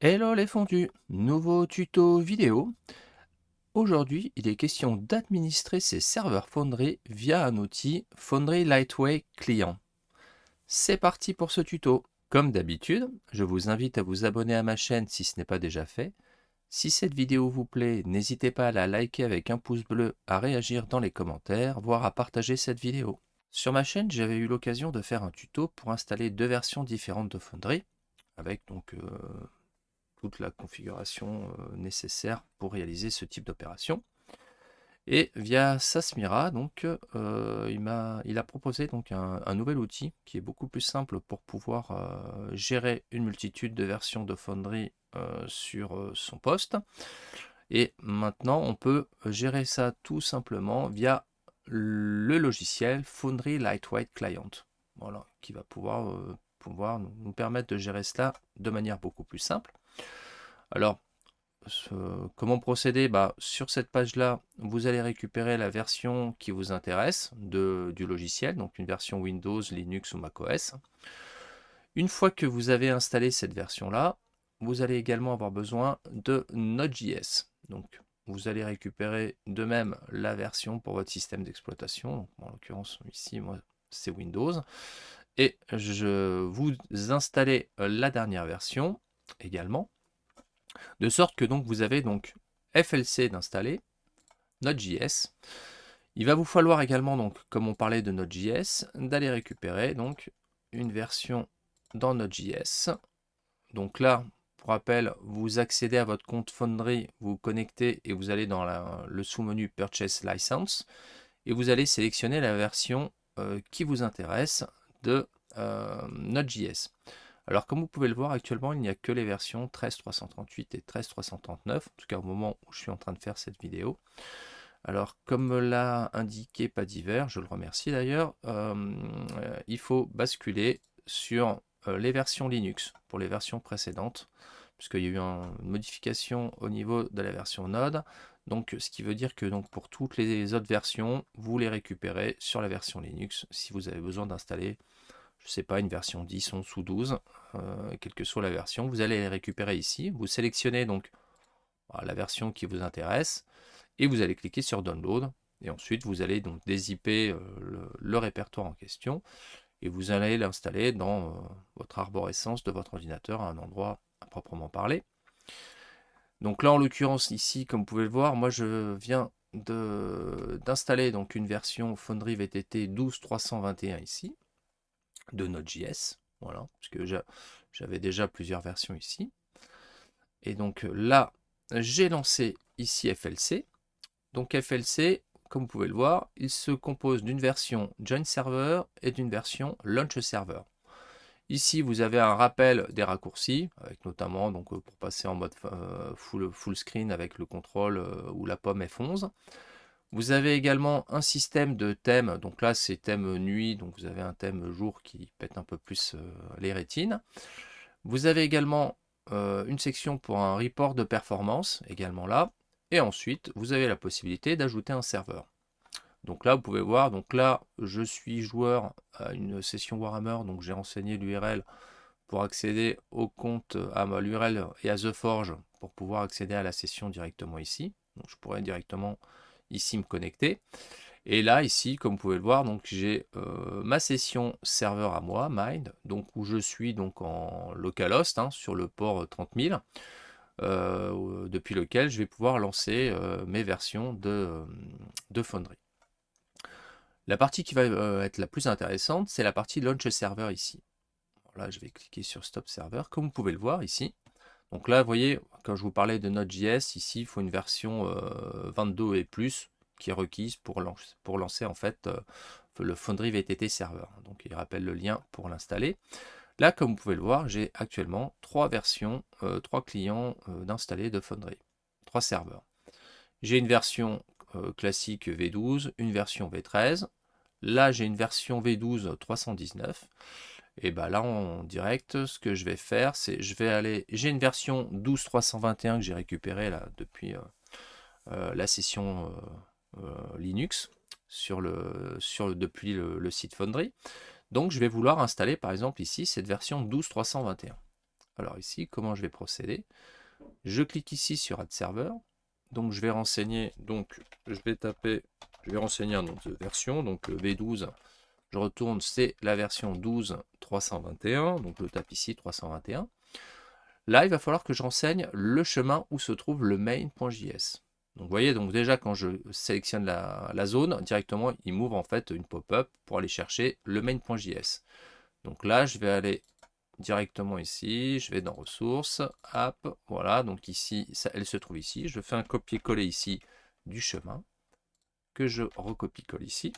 Hello les fondus, nouveau tuto vidéo. Aujourd'hui, il est question d'administrer ses serveurs Foundry via un outil Foundry Lightweight Client. C'est parti pour ce tuto. Comme d'habitude, je vous invite à vous abonner à ma chaîne si ce n'est pas déjà fait. Si cette vidéo vous plaît, n'hésitez pas à la liker avec un pouce bleu, à réagir dans les commentaires, voire à partager cette vidéo. Sur ma chaîne, j'avais eu l'occasion de faire un tuto pour installer deux versions différentes de Foundry, avec toute la configuration nécessaire pour réaliser ce type d'opération. Et via Sasmira, il a proposé donc un nouvel outil qui est beaucoup plus simple pour pouvoir gérer une multitude de versions de Foundry sur son poste. Et maintenant, on peut gérer ça tout simplement via le logiciel Foundry Lightweight Client. Voilà, qui va pouvoir nous permettre de gérer cela de manière beaucoup plus simple. Alors, comment procéder? Sur cette page-là, vous allez récupérer la version qui vous intéresse du logiciel, donc une version Windows, Linux ou macOS. Une fois que vous avez installé cette version-là, vous allez également avoir besoin de Node.js. Donc, vous allez récupérer de même la version pour votre système d'exploitation. En l'occurrence, ici, moi, c'est Windows. Et vous installez la dernière version également. De sorte que donc vous avez donc FLC d'installer, Node.js. Il va vous falloir également, donc, comme on parlait de Node.js, d'aller récupérer donc une version dans Node.js. Donc là, pour rappel, vous accédez à votre compte Foundry, vous vous connectez et vous allez dans le sous-menu Purchase License et vous allez sélectionner la version qui vous intéresse de Node.js. Alors comme vous pouvez le voir actuellement, il n'y a que les versions 13.338 et 13.339, en tout cas au moment où je suis en train de faire cette vidéo. Alors comme me l'a indiqué Padiver, je le remercie d'ailleurs, il faut basculer sur les versions Linux pour les versions précédentes, puisqu'il y a eu une modification au niveau de la version Node. Donc, ce qui veut dire que donc, pour toutes les autres versions, vous les récupérez sur la version Linux si vous avez besoin d'installer, je ne sais pas, une version 10, 11 ou 12, quelle que soit la version. Vous allez les récupérer ici. Vous sélectionnez donc la version qui vous intéresse et vous allez cliquer sur Download. Et ensuite, vous allez donc dézipper le répertoire en question et vous allez l'installer dans votre arborescence de votre ordinateur à un endroit à proprement parler. Donc là, en l'occurrence, ici, comme vous pouvez le voir, moi je viens d'installer donc une version Foundry VTT 12.321 ici, de Node.js. Voilà, parce que j'avais déjà plusieurs versions ici. Et donc là, j'ai lancé ici FLC. Donc FLC, comme vous pouvez le voir, il se compose d'une version Join Server et d'une version Launch Server. Ici, vous avez un rappel des raccourcis, avec notamment pour passer en mode full screen avec le contrôle ou la pomme F11. Vous avez également un système de thèmes, donc là c'est thème nuit, donc vous avez un thème jour qui pète un peu plus les rétines. Vous avez également une section pour un report de performance, également là. Et ensuite, vous avez la possibilité d'ajouter un serveur. Donc là, vous pouvez voir, donc là, je suis joueur à une session Warhammer, donc j'ai renseigné l'URL pour accéder au compte, à l'URL et à TheForge pour pouvoir accéder à la session directement ici. Donc je pourrais directement ici me connecter. Et là, ici, comme vous pouvez le voir, donc j'ai ma session serveur à moi, Mind, donc où je suis donc en localhost sur le port 30 000, depuis lequel je vais pouvoir lancer mes versions de Foundry. La partie qui va être la plus intéressante, c'est la partie Launch Server ici. Là, je vais cliquer sur Stop Server, comme vous pouvez le voir ici. Donc là, vous voyez, quand je vous parlais de Node.js, ici, il faut une version 22 et plus qui est requise pour lancer en fait le Foundry VTT Server. Donc il rappelle le lien pour l'installer. Là, comme vous pouvez le voir, j'ai actuellement trois versions, trois clients d'installer de Foundry, trois serveurs. J'ai une version classique V12, une version V13. Là, j'ai une version V12 319. Et bah là en direct, ce que je vais faire, c'est j'ai une version 12.321 que j'ai récupérée là depuis la session Linux depuis le site Foundry. Donc je vais vouloir installer par exemple ici cette version 12.321. Alors ici, comment je vais procéder? Je clique ici sur Add Server. Donc je vais renseigner, donc je vais renseigner un nom de version, donc V12. Je retourne, c'est la version 12.321, donc je tape ici 321. Là, il va falloir que je renseigne le chemin où se trouve le main.js. Donc vous voyez, donc déjà quand je sélectionne la zone, directement il m'ouvre en fait une pop-up pour aller chercher le main.js. Donc là, je vais aller directement ici, je vais dans ressources, app, voilà, donc ici, elle se trouve ici. Je fais un copier-coller ici du chemin, que je recopie-colle ici.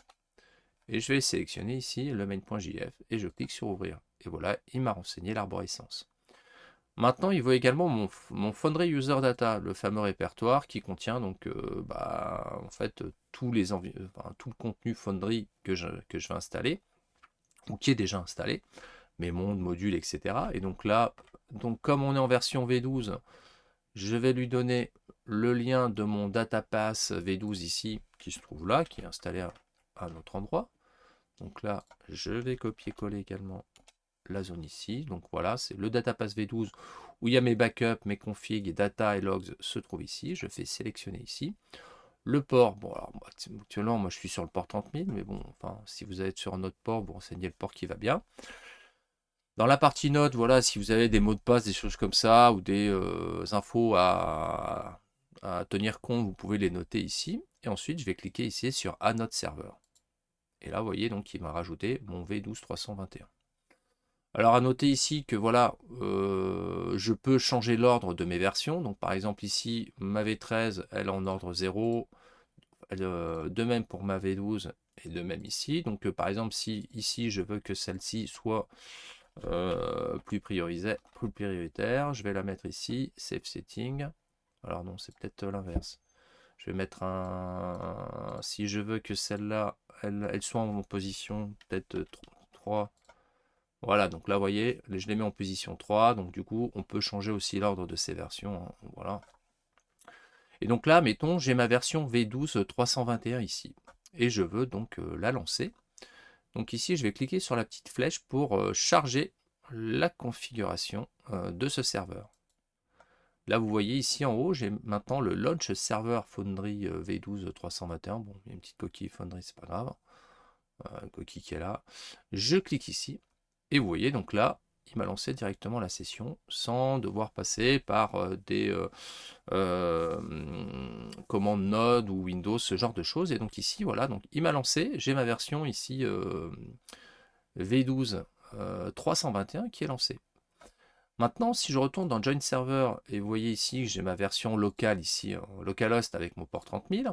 Et je vais sélectionner ici le main.jf et je clique sur ouvrir. Et voilà, il m'a renseigné l'arborescence. Maintenant, il voit également mon Foundry User Data, le fameux répertoire qui contient donc en fait tout le contenu Foundry que je vais installer ou qui est déjà installé, mes mondes, modules, etc. Et donc là, comme on est en version V12, je vais lui donner le lien de mon datapass V12 ici, qui se trouve là, qui est installé à un autre endroit. Donc là, je vais copier-coller également la zone ici. Donc voilà, c'est le datapass V12 où il y a mes backups, mes configs et data et logs se trouvent ici. Je fais sélectionner ici. Le port, bon alors actuellement moi je suis sur le port 30 000, mais bon, enfin si vous êtes sur un autre port, vous renseignez le port qui va bien. Dans la partie notes, voilà, si vous avez des mots de passe, des choses comme ça, ou des infos à tenir compte, vous pouvez les noter ici. Et ensuite, je vais cliquer ici sur Add Note Server. Et là, vous voyez, donc il m'a rajouté mon V12.321. Alors à noter ici que voilà, je peux changer l'ordre de mes versions. Donc par exemple ici, ma V13, elle est en ordre 0. De même pour ma V12 et de même ici. Donc par exemple, si ici je veux que celle-ci soit plus prioritaire, je vais la mettre ici, Save Setting. Alors non, c'est peut-être l'inverse. Je vais mettre si je veux que celle-là, elle soit en position peut-être 3. Voilà, donc là, vous voyez, je les mets en position 3. Donc du coup, on peut changer aussi l'ordre de ces versions. Hein, voilà. Et donc là, mettons, j'ai ma version V12.321 ici. Et je veux donc la lancer. Donc ici, je vais cliquer sur la petite flèche pour charger la configuration de ce serveur. Là, vous voyez ici en haut, j'ai maintenant le Launch Server Foundry V12.321. Bon, il y a une petite coquille Foundry, c'est pas grave. Une coquille qui est là. Je clique ici. Et vous voyez, donc là, il m'a lancé directement la session sans devoir passer par des commandes Node ou Windows, ce genre de choses. Et donc ici, voilà, donc il m'a lancé. J'ai ma version ici V12 321 qui est lancée. Maintenant, si je retourne dans Join Server et vous voyez ici que j'ai ma version locale ici, localhost avec mon port 30 000,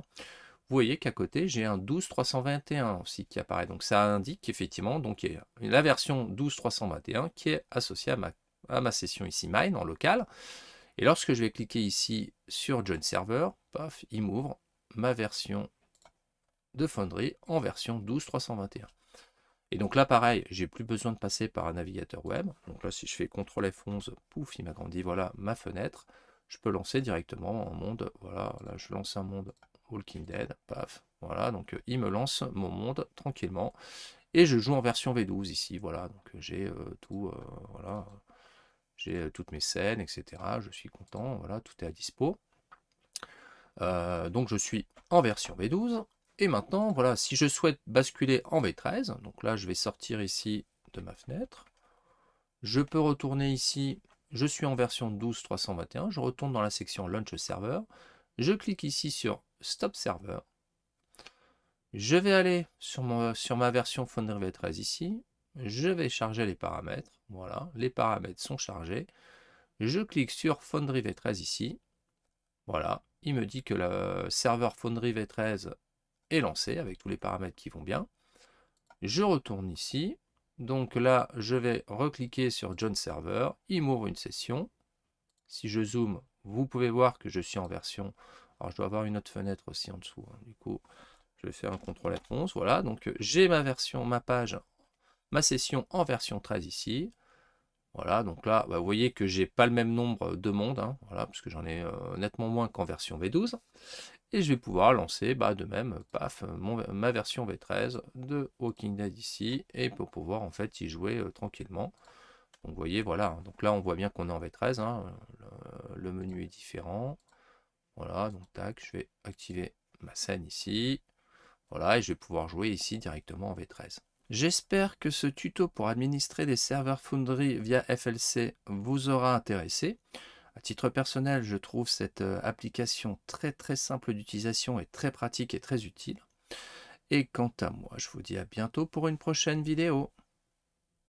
vous voyez qu'à côté j'ai un 12.321 aussi qui apparaît. Donc ça indique effectivement donc il y a la version 12.321 qui est associée à ma session ici mine en local. Et lorsque je vais cliquer ici sur Join Server, paf, il m'ouvre ma version de Foundry en version 12.321. Et donc là, pareil, j'ai plus besoin de passer par un navigateur web. Donc là, si je fais CTRL F11, pouf, il m'agrandit, voilà, ma fenêtre. Je peux lancer directement en monde, voilà, là, je lance un monde Walking Dead, paf, voilà, donc il me lance mon monde tranquillement. Et je joue en version V12 ici, voilà, donc j'ai tout, voilà, j'ai toutes mes scènes, etc. Je suis content, voilà, tout est à dispo. Donc je suis en version V12. Et maintenant, voilà, si je souhaite basculer en V13, donc là je vais sortir ici de ma fenêtre. Je peux retourner ici, je suis en version 12.321, je retourne dans la section Launch Server. Je clique ici sur Stop Server. Je vais aller sur ma version Foundry V13 ici. Je vais charger les paramètres. Voilà, les paramètres sont chargés. Je clique sur Foundry V13 ici. Voilà, il me dit que le serveur Foundry V13 est lancé avec tous les paramètres qui vont bien. Je retourne ici. Donc là, je vais recliquer sur Join Server. Il m'ouvre une session. Si je zoome, vous pouvez voir que je suis en version. Alors, je dois avoir une autre fenêtre aussi en dessous. Hein. Du coup, je vais faire un CTRL F11. Voilà, donc j'ai ma version, ma page, ma session en version 13 ici. Voilà, donc là, vous voyez que j'ai pas le même nombre de mondes, hein, voilà, parce que j'en ai nettement moins qu'en version V12. Et je vais pouvoir lancer de même, paf, ma version V13 de Walking Dead ici, et pour pouvoir en fait y jouer tranquillement. Donc vous voyez, voilà, donc là on voit bien qu'on est en V13, hein, le menu est différent. Voilà, donc tac, je vais activer ma scène ici. Voilà, et je vais pouvoir jouer ici directement en V13. J'espère que ce tuto pour administrer des serveurs Foundry via FLC vous aura intéressé. À titre personnel, je trouve cette application très simple d'utilisation et très pratique et très utile. Et quant à moi, je vous dis à bientôt pour une prochaine vidéo.